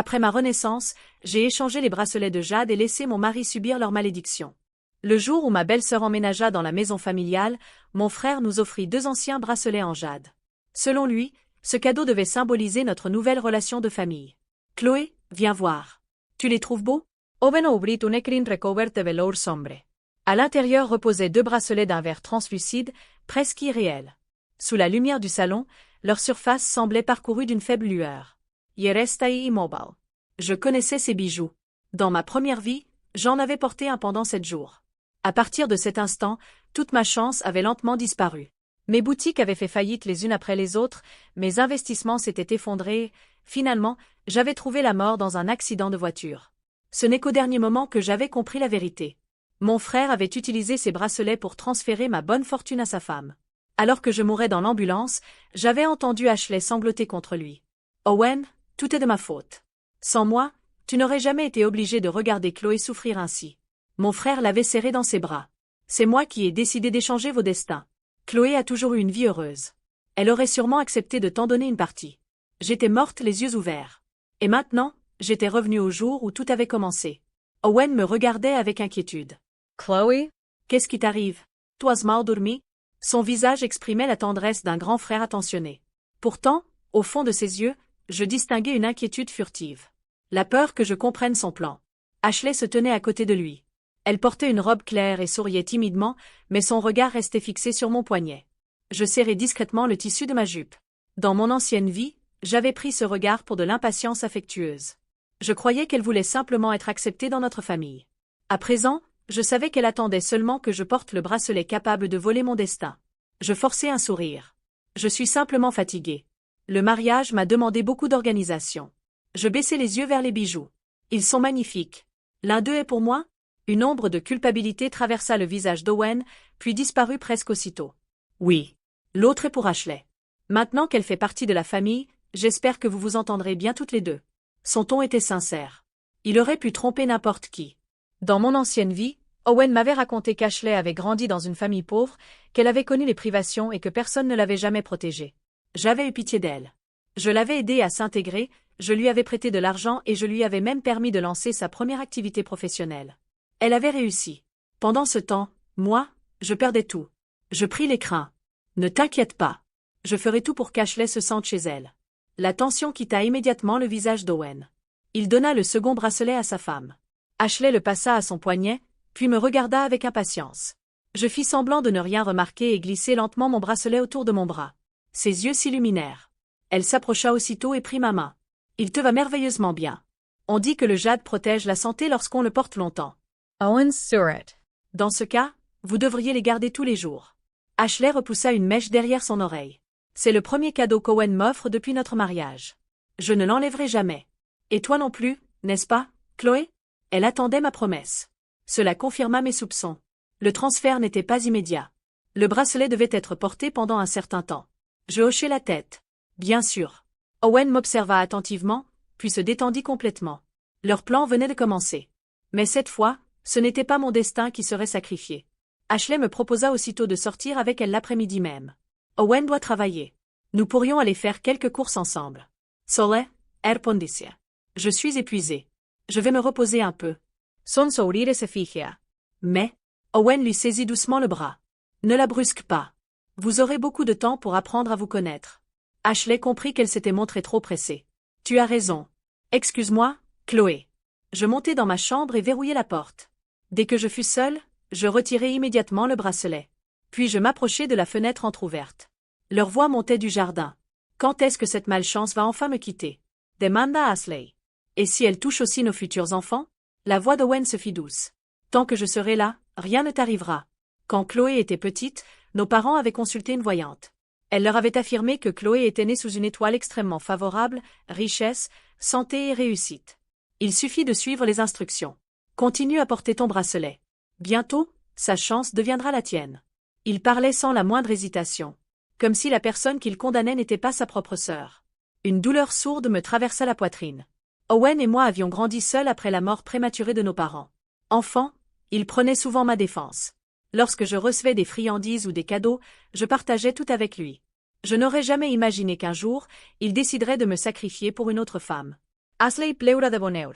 Après ma renaissance, j'ai échangé les bracelets de jade et laissé mon mari subir leur malédiction. Le jour où ma belle-sœur emménagea dans la maison familiale, mon frère nous offrit 2 anciens bracelets en jade. Selon lui, ce cadeau devait symboliser notre nouvelle relation de famille. Chloé, viens voir. Tu les trouves beaux? Oveno ubrit un ecrin recoverte velour sombre. À l'intérieur reposaient 2 bracelets d'un verre translucide, presque irréel. Sous la lumière du salon, leur surface semblait parcourue d'une faible lueur. Yerestai immobile. Je connaissais ces bijoux. Dans ma première vie, j'en avais porté un pendant 7 jours. À partir de cet instant, toute ma chance avait lentement disparu. Mes boutiques avaient fait faillite les unes après les autres, mes investissements s'étaient effondrés, finalement, j'avais trouvé la mort dans un accident de voiture. Ce n'est qu'au dernier moment que j'avais compris la vérité. Mon frère avait utilisé ses bracelets pour transférer ma bonne fortune à sa femme. Alors que je mourais dans l'ambulance, j'avais entendu Ashley sangloter contre lui. Owen, tout est de ma faute. Sans moi, tu n'aurais jamais été obligé de regarder Chloé souffrir ainsi. Mon frère l'avait serrée dans ses bras. C'est moi qui ai décidé d'échanger vos destins. Chloé a toujours eu une vie heureuse. Elle aurait sûrement accepté de t'en donner une partie. J'étais morte les yeux ouverts. Et maintenant, j'étais revenue au jour où tout avait commencé. Owen me regardait avec inquiétude. Chloé? Qu'est-ce qui t'arrive? T'as mal dormi? Son visage exprimait la tendresse d'un grand frère attentionné. Pourtant, au fond de ses yeux, je distinguais une inquiétude furtive. La peur que je comprenne son plan. Ashley se tenait à côté de lui. Elle portait une robe claire et souriait timidement, mais son regard restait fixé sur mon poignet. Je serrai discrètement le tissu de ma jupe. Dans mon ancienne vie, j'avais pris ce regard pour de l'impatience affectueuse. Je croyais qu'elle voulait simplement être acceptée dans notre famille. À présent, je savais qu'elle attendait seulement que je porte le bracelet capable de voler mon destin. Je forçai un sourire. Je suis simplement fatiguée. Le mariage m'a demandé beaucoup d'organisation. Je baissai les yeux vers les bijoux. Ils sont magnifiques. L'un d'eux est pour moi? Une ombre de culpabilité traversa le visage d'Owen, puis disparut presque aussitôt. Oui. L'autre est pour Ashley. Maintenant qu'elle fait partie de la famille, j'espère que vous vous entendrez bien toutes les deux. Son ton était sincère. Il aurait pu tromper n'importe qui. Dans mon ancienne vie, Owen m'avait raconté qu'Ashley avait grandi dans une famille pauvre, qu'elle avait connu les privations et que personne ne l'avait jamais protégée. J'avais eu pitié d'elle. Je l'avais aidée à s'intégrer, je lui avais prêté de l'argent et je lui avais même permis de lancer sa première activité professionnelle. Elle avait réussi. Pendant ce temps, moi, je perdais tout. Je pris l'écrin. Ne t'inquiète pas. Je ferai tout pour qu'Ashley se sente chez elle. La tension quitta immédiatement le visage d'Owen. Il donna le second bracelet à sa femme. Ashley le passa à son poignet, puis me regarda avec impatience. Je fis semblant de ne rien remarquer et glissai lentement mon bracelet autour de mon bras. Ses yeux s'illuminèrent. Elle s'approcha aussitôt et prit ma main. Il te va merveilleusement bien. On dit que le jade protège la santé lorsqu'on le porte longtemps. Owen Surratt. Dans ce cas, vous devriez les garder tous les jours. Ashley repoussa une mèche derrière son oreille. C'est le premier cadeau qu'Owen m'offre depuis notre mariage. Je ne l'enlèverai jamais. Et toi non plus, n'est-ce pas, Chloé? Elle attendait ma promesse. Cela confirma mes soupçons. Le transfert n'était pas immédiat. Le bracelet devait être porté pendant un certain temps. Je hochai la tête. Bien sûr. Owen m'observa attentivement, puis se détendit complètement. Leur plan venait de commencer. Mais cette fois, ce n'était pas mon destin qui serait sacrifié. Ashley me proposa aussitôt de sortir avec elle l'après-midi même. Owen doit travailler. Nous pourrions aller faire quelques courses ensemble. Sole, Erpondicia. Je suis épuisée. Je vais me reposer un peu. Son sourire se fija. Mais, Owen lui saisit doucement le bras. Ne la brusque pas. Vous aurez beaucoup de temps pour apprendre à vous connaître. Ashley comprit qu'elle s'était montrée trop pressée. Tu as raison. Excuse-moi, Chloé. Je montai dans ma chambre et verrouillai la porte. Dès que je fus seule, je retirai immédiatement le bracelet. Puis je m'approchai de la fenêtre entr'ouverte. Leur voix montait du jardin. Quand est-ce que cette malchance va enfin me quitter? Demanda Ashley. Et si elle touche aussi nos futurs enfants? La voix d'Owen se fit douce. Tant que je serai là, rien ne t'arrivera. Quand Chloé était petite, nos parents avaient consulté une voyante. Elle leur avait affirmé que Chloé était née sous une étoile extrêmement favorable, richesse, santé et réussite. Il suffit de suivre les instructions. Continue à porter ton bracelet. Bientôt, sa chance deviendra la tienne. Il parlait sans la moindre hésitation. Comme si la personne qu'il condamnait n'était pas sa propre sœur. Une douleur sourde me traversa la poitrine. Owen et moi avions grandi seuls après la mort prématurée de nos parents. Enfant, il prenait souvent ma défense. Lorsque je recevais des friandises ou des cadeaux, je partageais tout avec lui. Je n'aurais jamais imaginé qu'un jour, il déciderait de me sacrifier pour une autre femme. Ashley pleura de bonheur.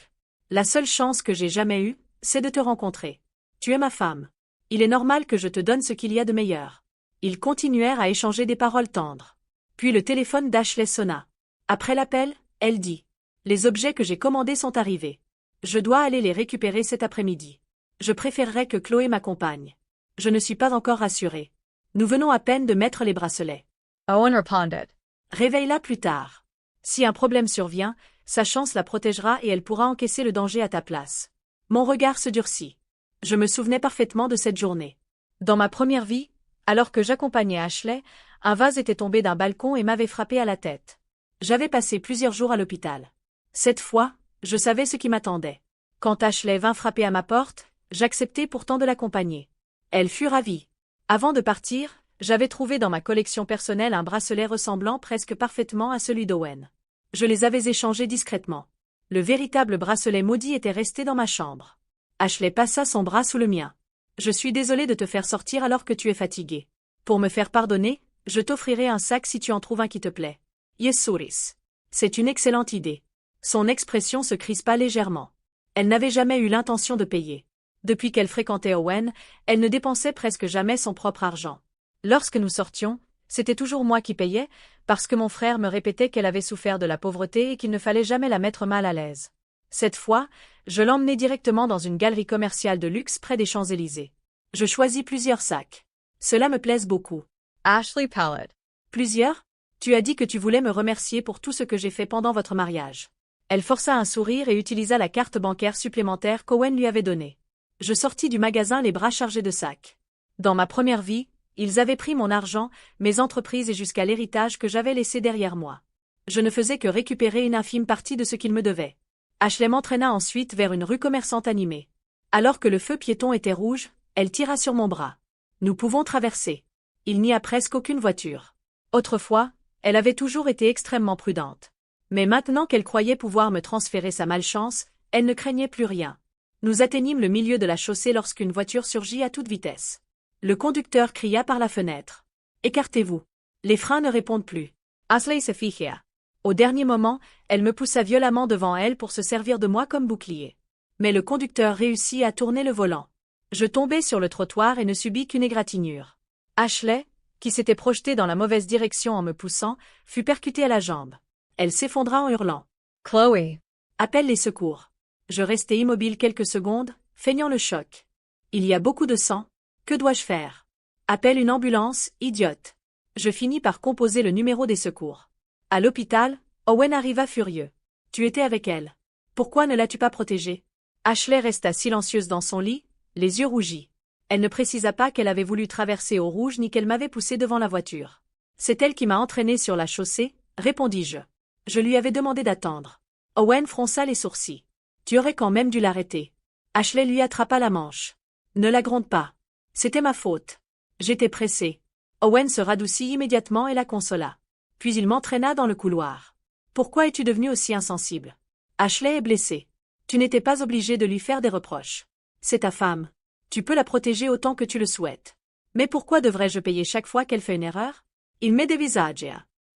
La seule chance que j'ai jamais eue, c'est de te rencontrer. Tu es ma femme. Il est normal que je te donne ce qu'il y a de meilleur. Ils continuèrent à échanger des paroles tendres. Puis le téléphone d'Ashley sonna. Après l'appel, elle dit. Les objets que j'ai commandés sont arrivés. Je dois aller les récupérer cet après-midi. Je préférerais que Chloé m'accompagne. Je ne suis pas encore rassurée. Nous venons à peine de mettre les bracelets. Owen répondit. Réveille-la plus tard. Si un problème survient, sa chance la protégera et elle pourra encaisser le danger à ta place. Mon regard se durcit. Je me souvenais parfaitement de cette journée. Dans ma première vie, alors que j'accompagnais Ashley, un vase était tombé d'un balcon et m'avait frappé à la tête. J'avais passé plusieurs jours à l'hôpital. Cette fois, je savais ce qui m'attendait. Quand Ashley vint frapper à ma porte, j'acceptai pourtant de l'accompagner. Elle fut ravie. Avant de partir, j'avais trouvé dans ma collection personnelle un bracelet ressemblant presque parfaitement à celui d'Owen. Je les avais échangés discrètement. Le véritable bracelet maudit était resté dans ma chambre. Ashley passa son bras sous le mien. Je suis désolée de te faire sortir alors que tu es fatigué. Pour me faire pardonner, je t'offrirai un sac si tu en trouves un qui te plaît. Yesuris. C'est une excellente idée. Son expression se crispa légèrement. Elle n'avait jamais eu l'intention de payer. Depuis qu'elle fréquentait Owen, elle ne dépensait presque jamais son propre argent. Lorsque nous sortions, c'était toujours moi qui payais, parce que mon frère me répétait qu'elle avait souffert de la pauvreté et qu'il ne fallait jamais la mettre mal à l'aise. Cette fois, je l'emmenai directement dans une galerie commerciale de luxe près des Champs-Élysées. Je choisis plusieurs sacs. Cela me plaise beaucoup. Ashley pallid. Plusieurs? Tu as dit que tu voulais me remercier pour tout ce que j'ai fait pendant votre mariage. Elle força un sourire et utilisa la carte bancaire supplémentaire qu'Owen lui avait donnée. Je sortis du magasin les bras chargés de sacs. Dans ma première vie, ils avaient pris mon argent, mes entreprises et jusqu'à l'héritage que j'avais laissé derrière moi. Je ne faisais que récupérer une infime partie de ce qu'ils me devaient. Ashley m'entraîna ensuite vers une rue commerçante animée. Alors que le feu piéton était rouge, elle tira sur mon bras. Nous pouvons traverser. Il n'y a presque aucune voiture. Autrefois, elle avait toujours été extrêmement prudente. Mais maintenant qu'elle croyait pouvoir me transférer sa malchance, elle ne craignait plus rien. Nous atteignîmes le milieu de la chaussée lorsqu'une voiture surgit à toute vitesse. Le conducteur cria par la fenêtre. « Écartez-vous. » Les freins ne répondent plus. Ashley se figea. Au dernier moment, elle me poussa violemment devant elle pour se servir de moi comme bouclier. Mais le conducteur réussit à tourner le volant. Je tombai sur le trottoir et ne subis qu'une égratignure. Ashley, qui s'était projetée dans la mauvaise direction en me poussant, fut percutée à la jambe. Elle s'effondra en hurlant. « Chloé. » Appelle les secours. Je restai immobile quelques secondes, feignant le choc. Il y a beaucoup de sang. Que dois-je faire? Appelle une ambulance, idiote. Je finis par composer le numéro des secours. À l'hôpital, Owen arriva furieux. Tu étais avec elle. Pourquoi ne l'as-tu pas protégée? Ashley resta silencieuse dans son lit, les yeux rougis. Elle ne précisa pas qu'elle avait voulu traverser au rouge ni qu'elle m'avait poussé devant la voiture. C'est elle qui m'a entraîné sur la chaussée, répondis-je. Je lui avais demandé d'attendre. Owen fronça les sourcils. Tu aurais quand même dû l'arrêter. Ashley lui attrapa la manche. Ne la gronde pas. C'était ma faute. J'étais pressée. Owen se radoucit immédiatement et la consola. Puis il m'entraîna dans le couloir. Pourquoi es-tu devenue aussi insensible? Ashley est blessée. Tu n'étais pas obligé de lui faire des reproches. C'est ta femme. Tu peux la protéger autant que tu le souhaites. Mais pourquoi devrais-je payer chaque fois qu'elle fait une erreur? Il m'est des visages.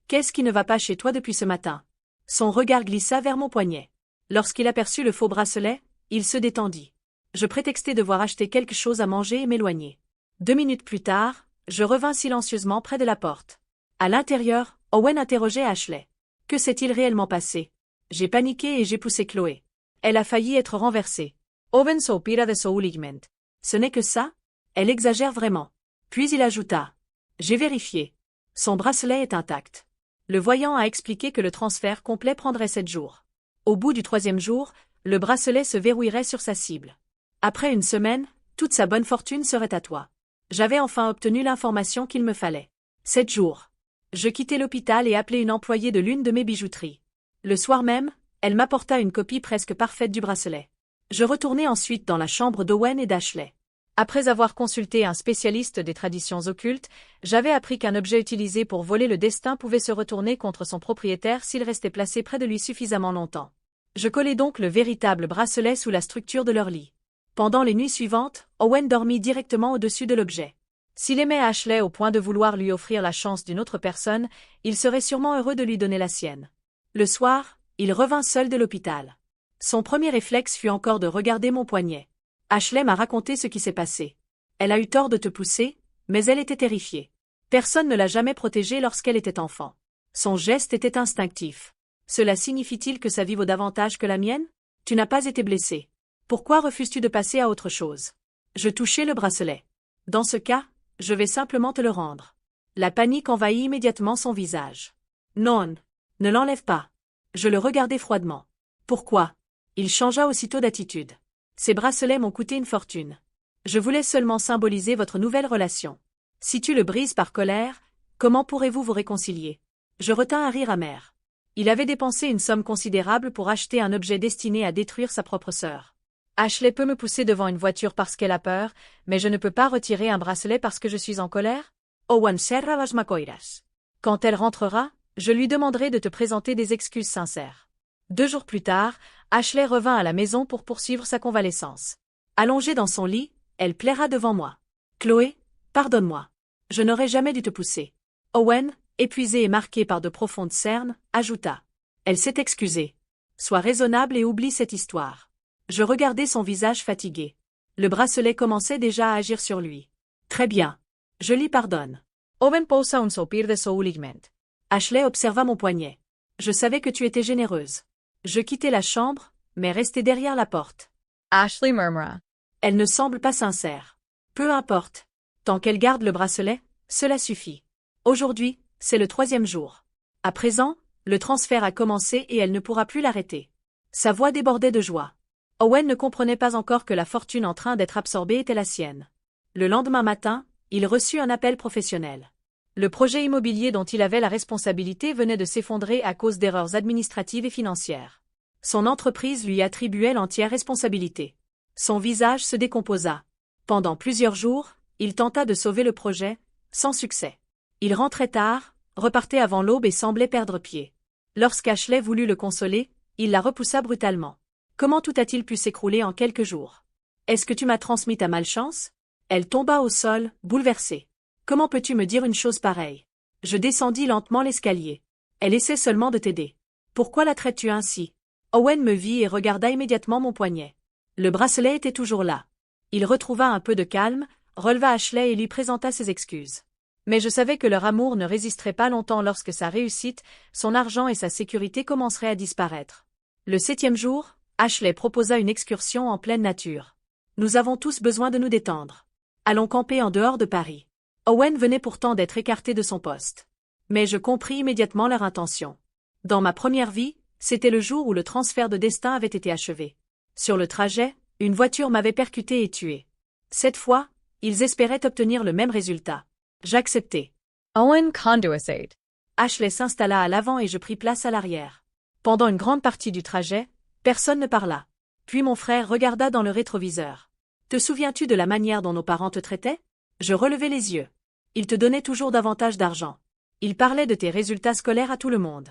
Qu'est-ce qui ne va pas chez toi depuis ce matin? Son regard glissa vers mon poignet. Lorsqu'il aperçut le faux bracelet, il se détendit. Je prétextai devoir acheter quelque chose à manger et m'éloigner. 2 minutes plus tard, je revins silencieusement près de la porte. À l'intérieur, Owen interrogeait Ashley. Que s'est-il réellement passé? J'ai paniqué et j'ai poussé Chloé. Elle a failli être renversée. Owen soupira de soulignement. Ce n'est que ça? Elle exagère vraiment. Puis il ajouta. J'ai vérifié. Son bracelet est intact. Le voyant a expliqué que le transfert complet prendrait 7 jours. Au bout du 3e jour, le bracelet se verrouillerait sur sa cible. Après une semaine, toute sa bonne fortune serait à toi. J'avais enfin obtenu l'information qu'il me fallait. 7 jours. Je quittai l'hôpital et appelai une employée de l'une de mes bijouteries. Le soir même, elle m'apporta une copie presque parfaite du bracelet. Je retournai ensuite dans la chambre d'Owen et d'Ashley. Après avoir consulté un spécialiste des traditions occultes, j'avais appris qu'un objet utilisé pour voler le destin pouvait se retourner contre son propriétaire s'il restait placé près de lui suffisamment longtemps. Je collai donc le véritable bracelet sous la structure de leur lit. Pendant les nuits suivantes, Owen dormit directement au-dessus de l'objet. S'il aimait Ashley au point de vouloir lui offrir la chance d'une autre personne, il serait sûrement heureux de lui donner la sienne. Le soir, Il revint seul de l'hôpital. Son premier réflexe fut encore de regarder mon poignet. Ashley m'a raconté ce qui s'est passé. Elle a eu tort de te pousser, mais elle était terrifiée. Personne ne l'a jamais protégée lorsqu'elle était enfant. Son geste était instinctif. Cela signifie-t-il que sa vie vaut davantage que la mienne? Tu n'as pas été blessé. Pourquoi refuses-tu de passer à autre chose? Je touchai le bracelet. Dans ce cas, je vais simplement te le rendre. La panique envahit immédiatement son visage. Non, ne l'enlève pas. Je le regardai froidement. Pourquoi? Il changea aussitôt d'attitude. Ces bracelets m'ont coûté une fortune. Je voulais seulement symboliser votre nouvelle relation. Si tu le brises par colère, comment pourrez-vous vous réconcilier? Je retins un rire amer. Il avait dépensé une somme considérable pour acheter un objet destiné à détruire sa propre sœur. Ashley peut me pousser devant une voiture parce qu'elle a peur, mais je ne peux pas retirer un bracelet parce que je suis en colère? Owen serra las macoiras. Quand elle rentrera, je lui demanderai de te présenter des excuses sincères. 2 jours plus tard, Ashley revint à la maison pour poursuivre sa convalescence. Allongée dans son lit, elle plaira devant moi. Chloé, pardonne-moi. Je n'aurais jamais dû te pousser. Owen, épuisé et marqué par de profondes cernes, ajouta. Elle s'est excusée. Sois raisonnable et oublie cette histoire. Je regardai son visage fatigué. Le bracelet commençait déjà à agir sur lui. Très bien. Je l'y pardonne. Owen posa un soupir de soulignement. Ashley observa mon poignet. Je savais que tu étais généreuse. Je quittai la chambre, mais restai derrière la porte. Ashley murmura. Elle ne semble pas sincère. Peu importe. Tant qu'elle garde le bracelet, cela suffit. Aujourd'hui, c'est le 3e jour. À présent, le transfert a commencé et elle ne pourra plus l'arrêter. Sa voix débordait de joie. Owen ne comprenait pas encore que la fortune en train d'être absorbée était la sienne. Le lendemain matin, il reçut un appel professionnel. Le projet immobilier dont il avait la responsabilité venait de s'effondrer à cause d'erreurs administratives et financières. Son entreprise lui attribuait l'entière responsabilité. Son visage se décomposa. Pendant plusieurs jours, il tenta de sauver le projet, sans succès. Il rentrait tard, repartait avant l'aube et semblait perdre pied. Lorsqu'Ashley voulut le consoler, il la repoussa brutalement. Comment tout a-t-il pu s'écrouler en quelques jours? Est-ce que tu m'as transmis ta malchance? Elle tomba au sol, bouleversée. Comment peux-tu me dire une chose pareille? Je descendis lentement l'escalier. Elle essaie seulement de t'aider. Pourquoi la traites-tu ainsi? Owen me vit et regarda immédiatement mon poignet. Le bracelet était toujours là. Il retrouva un peu de calme, releva Ashley et lui présenta ses excuses. Mais je savais que leur amour ne résisterait pas longtemps lorsque sa réussite, son argent et sa sécurité commenceraient à disparaître. Le 7e jour, Ashley proposa une excursion en pleine nature. Nous avons tous besoin de nous détendre. Allons camper en dehors de Paris. Owen venait pourtant d'être écarté de son poste. Mais je compris immédiatement leur intention. Dans ma première vie, c'était le jour où le transfert de destin avait été achevé. Sur le trajet, une voiture m'avait percuté et tué. Cette fois, ils espéraient obtenir le même résultat. J'acceptai. Owen conduisait. Ashley s'installa à l'avant et je pris place à l'arrière. Pendant une grande partie du trajet, personne ne parla. Puis mon frère regarda dans le rétroviseur. Te souviens-tu de la manière dont nos parents te traitaient? Je relevai les yeux. Ils te donnaient toujours davantage d'argent. Ils parlaient de tes résultats scolaires à tout le monde.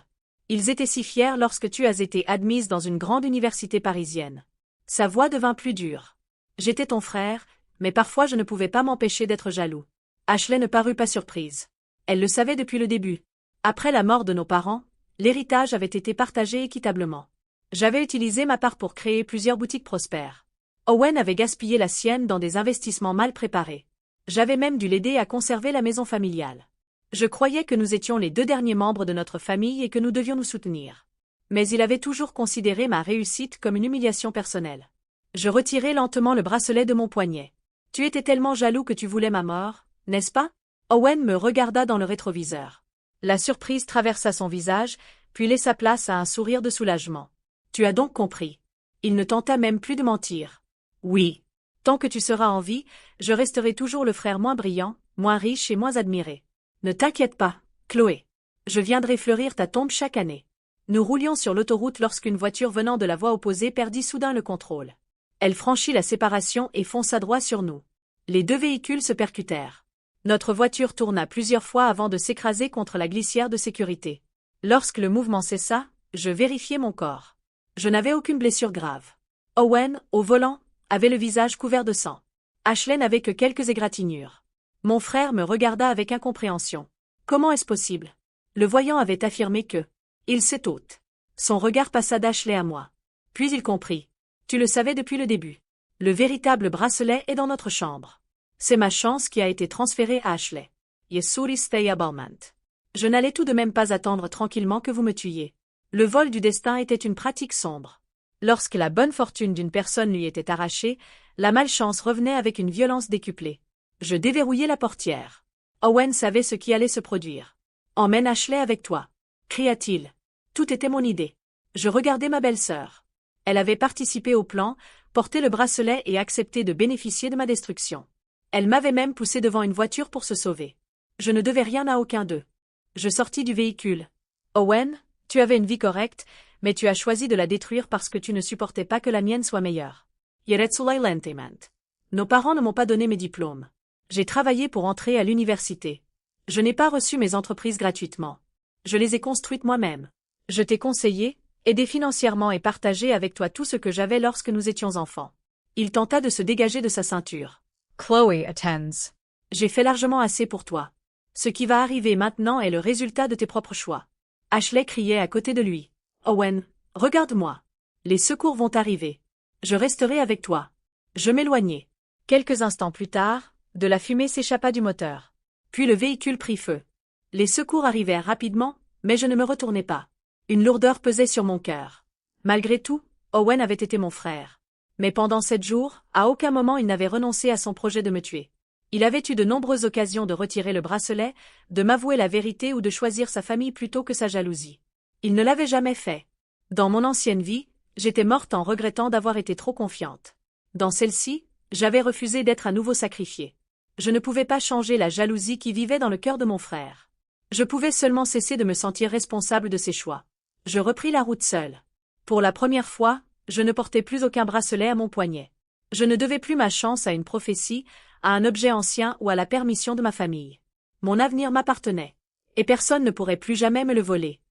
Ils étaient si fiers lorsque tu as été admise dans une grande université parisienne. Sa voix devint plus dure. J'étais ton frère, mais parfois je ne pouvais pas m'empêcher d'être jaloux. Ashley ne parut pas surprise. Elle le savait depuis le début. Après la mort de nos parents, l'héritage avait été partagé équitablement. J'avais utilisé ma part pour créer plusieurs boutiques prospères. Owen avait gaspillé la sienne dans des investissements mal préparés. J'avais même dû l'aider à conserver la maison familiale. Je croyais que nous étions les 2 derniers membres de notre famille et que nous devions nous soutenir. Mais il avait toujours considéré ma réussite comme une humiliation personnelle. Je retirai lentement le bracelet de mon poignet. Tu étais tellement jaloux que tu voulais ma mort, n'est-ce pas? Owen me regarda dans le rétroviseur. La surprise traversa son visage, puis laissa place à un sourire de soulagement. Tu as donc compris. Il ne tenta même plus de mentir. Oui. Tant que tu seras en vie, je resterai toujours le frère moins brillant, moins riche et moins admiré. Ne t'inquiète pas, Chloé. Je viendrai fleurir ta tombe chaque année. Nous roulions sur l'autoroute lorsqu'une voiture venant de la voie opposée perdit soudain le contrôle. Elle franchit la séparation et fonça droit sur nous. Les 2 véhicules se percutèrent. Notre voiture tourna plusieurs fois avant de s'écraser contre la glissière de sécurité. Lorsque le mouvement cessa, je vérifiai mon corps. Je n'avais aucune blessure grave. Owen, au volant, avait le visage couvert de sang. Ashley n'avait que quelques égratignures. Mon frère me regarda avec incompréhension. Comment est-ce possible? Le voyant avait affirmé que il s'est ôte. Son regard passa d'Ashley à moi. Puis il comprit. Tu le savais depuis le début. Le véritable bracelet est dans notre chambre. C'est ma chance qui a été transférée à Ashley. Yesuri Steyabalmant. Je n'allais tout de même pas attendre tranquillement que vous me tuiez. Le vol du destin était une pratique sombre. Lorsque la bonne fortune d'une personne lui était arrachée, la malchance revenait avec une violence décuplée. Je déverrouillai la portière. Owen savait ce qui allait se produire. Emmène Ashley avec toi, cria-t-il. Tout était mon idée. Je regardais ma belle-sœur. Elle avait participé au plan, porté le bracelet et accepté de bénéficier de ma destruction. Elle m'avait même poussé devant une voiture pour se sauver. Je ne devais rien à aucun d'eux. Je sortis du véhicule. Owen, tu avais une vie correcte, mais tu as choisi de la détruire parce que tu ne supportais pas que la mienne soit meilleure. Yeretsulai Lentement. Nos parents ne m'ont pas donné mes diplômes. J'ai travaillé pour entrer à l'université. Je n'ai pas reçu mes entreprises gratuitement. Je les ai construites moi-même. Je t'ai conseillé, aidé financièrement et partagé avec toi tout ce que j'avais lorsque nous étions enfants. Il tenta de se dégager de sa ceinture. Chloe attends. J'ai fait largement assez pour toi. Ce qui va arriver maintenant est le résultat de tes propres choix. Ashley criait à côté de lui. Owen, regarde-moi. Les secours vont arriver. Je resterai avec toi. Je m'éloignai. Quelques instants plus tard, de la fumée s'échappa du moteur. Puis le véhicule prit feu. Les secours arrivèrent rapidement, mais je ne me retournai pas. Une lourdeur pesait sur mon cœur. Malgré tout, Owen avait été mon frère. Mais pendant 7 jours, à aucun moment il n'avait renoncé à son projet de me tuer. Il avait eu de nombreuses occasions de retirer le bracelet, de m'avouer la vérité ou de choisir sa famille plutôt que sa jalousie. Il ne l'avait jamais fait. Dans mon ancienne vie, j'étais morte en regrettant d'avoir été trop confiante. Dans celle-ci, j'avais refusé d'être à nouveau sacrifiée. Je ne pouvais pas changer la jalousie qui vivait dans le cœur de mon frère. Je pouvais seulement cesser de me sentir responsable de ses choix. Je repris la route seule. Pour la première fois, je ne portais plus aucun bracelet à mon poignet. Je ne devais plus ma chance à une prophétie, à un objet ancien ou à la permission de ma famille. Mon avenir m'appartenait. Et personne ne pourrait plus jamais me le voler.